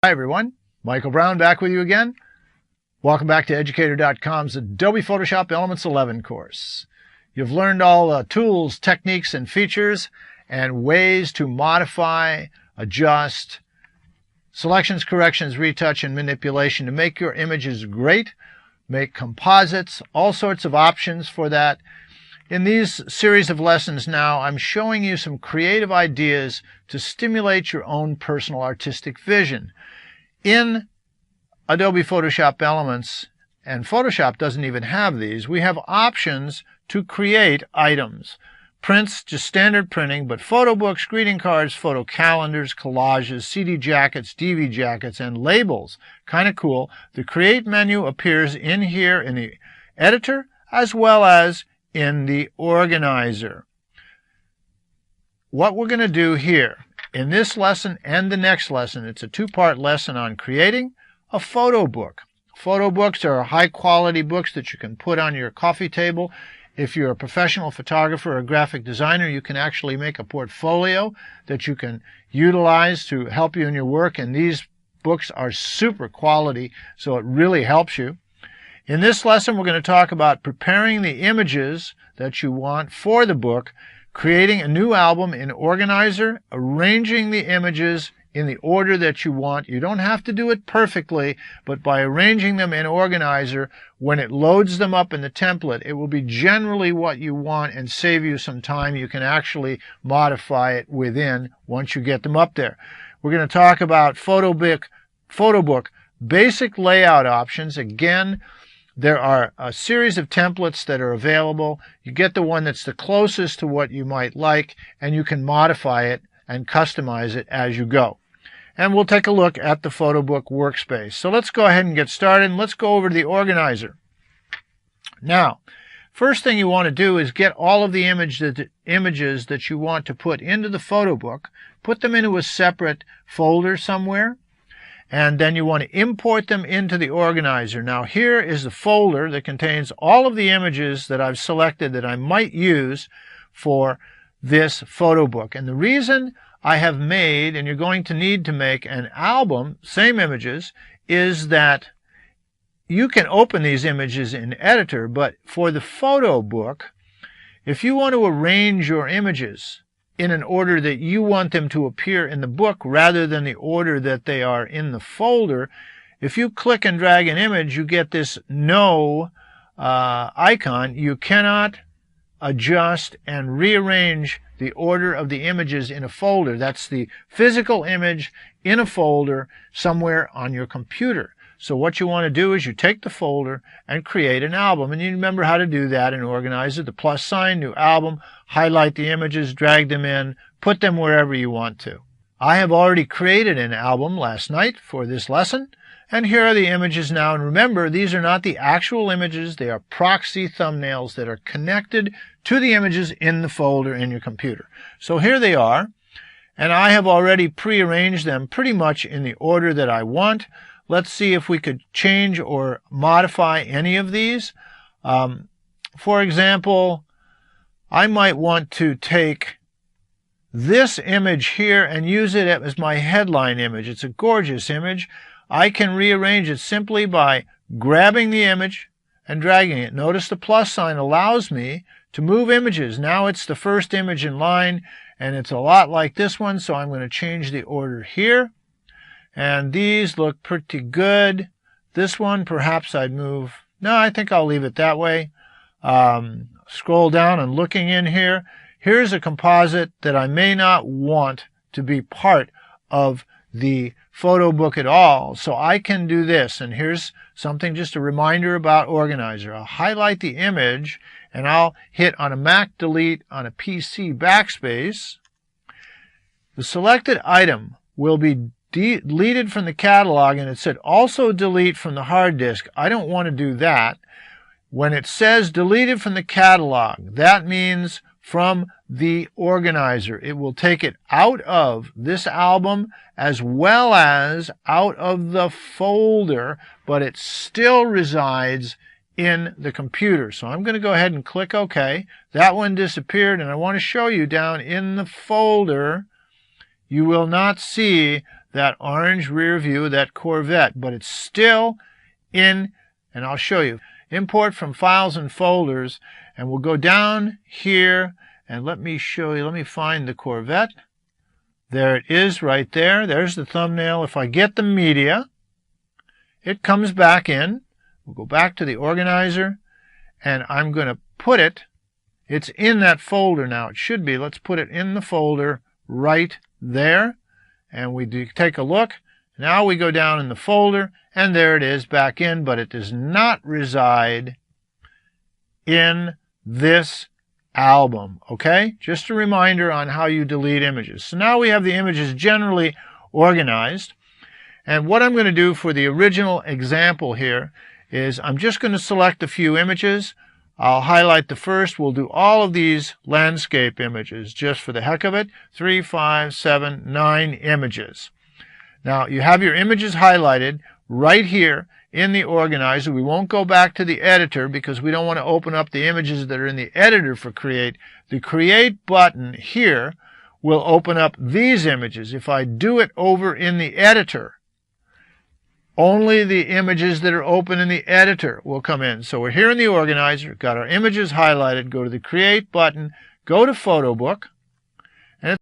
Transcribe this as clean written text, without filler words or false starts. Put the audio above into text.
Hi everyone, Michael Brown back with you again. Welcome back to Educator.com's Adobe Photoshop Elements 11 course. You've learned all the tools, techniques, and features and ways to modify, adjust, selections, corrections, retouch, and manipulation to make your images great, make composites, all sorts of options for that. In these series of lessons now, I'm showing you some creative ideas to stimulate your own personal artistic vision. In Adobe Photoshop Elements, and Photoshop doesn't even have these, we have options to create items. Prints, just standard printing, but photo books, greeting cards, photo calendars, collages, CD jackets, DV jackets, and labels. Kind of cool. The Create menu appears in here in the editor as well as in the organizer. What we're going to do here in this lesson and the next lesson, it's a two-part lesson on creating a photo book. Photo books are high-quality books that you can put on your coffee table. If you're a professional photographer or graphic designer, you can actually make a portfolio that you can utilize to help you in your work, and these books are super quality, so it really helps you. In this lesson, we're going to talk about preparing the images that you want for the book, creating a new album in Organizer, arranging the images in the order that you want. You don't have to do it perfectly, but by arranging them in Organizer, when it loads them up in the template, it will be generally what you want and save you some time. You can actually modify it within once you get them up there. We're going to talk about photo book basic layout options. Again, there are a series of templates that are available. You get the one that's the closest to what you might like, and you can modify it and customize it as you go. And we'll take a look at the photo book workspace. So let's go ahead and get started, and let's go over to the organizer. Now, first thing you want to do is get all of the images that you want to put into the photo book, put them into a separate folder somewhere, and then you want to import them into the organizer. Now here is the folder that contains all of the images that I've selected that I might use for this photo book. And the reason I have made, and you're going to need to make, an album, same images, is that you can open these images in Editor, but for the photo book, if you want to arrange your images in an order that you want them to appear in the book rather than the order that they are in the folder, if you click and drag an image, you get this no icon. You cannot adjust and rearrange the order of the images in a folder. That's the physical image in a folder somewhere on your computer. So what you want to do is you take the folder and create an album. And you remember how to do that in Organizer. The plus sign, new album, highlight the images, drag them in, put them wherever you want to. I have already created an album last night for this lesson. And here are the images now. And remember, these are not the actual images. They are proxy thumbnails that are connected to the images in the folder in your computer. So here they are. And I have already prearranged them pretty much in the order that I want. Let's see if we could change or modify any of these. For example, I might want to take this image here and use it as my headline image. It's a gorgeous image. I can rearrange it simply by grabbing the image and dragging it. Notice the plus sign allows me to move images. Now it's the first image in line, and it's a lot like this one, so I'm going to change the order here. And these look pretty good. This one, perhaps I'd move. No, I think I'll leave it that way. Scroll down and looking in here. Here's a composite that I may not want to be part of the photo book at all. So I can do this. And here's something, just a reminder about Organizer. I'll highlight the image and I'll hit on a Mac delete, on a PC backspace. The selected item will be deleted from the catalog, and it said also delete from the hard disk. I don't want to do that. When it says deleted from the catalog, that means from the organizer. It will take it out of this album as well as out of the folder, but it still resides in the computer. So I'm going to go ahead and click OK. That one disappeared, and I want to show you down in the folder, you will not see that orange rear view, that Corvette, but it's still in, and I'll show you. Import from files and folders, and we'll go down here, and let me show you. Let me find the Corvette. There it is right there. There's the thumbnail. If I get the media, it comes back in. We'll go back to the organizer, and I'm going to put it, it's in that folder now. It should be. Let's put it in the folder right there, and we take a look. Now we go down in the folder, and there it is back in, but it does not reside in this album, okay? Just a reminder on how you delete images. So now we have the images generally organized, and what I'm going to do for the original example here is I'm just going to select a few images. I'll highlight the first. We'll do all of these landscape images just for the heck of it. 3, 5, 7, 9 images. Now you have your images highlighted right here in the organizer. We won't go back to the editor because we don't want to open up the images that are in the editor for Create. The Create button here will open up these images. If I do it over in the editor, only the images that are open in the editor will come in. So we're here in the organizer, got our images highlighted, go to the Create button, go to Photo Book,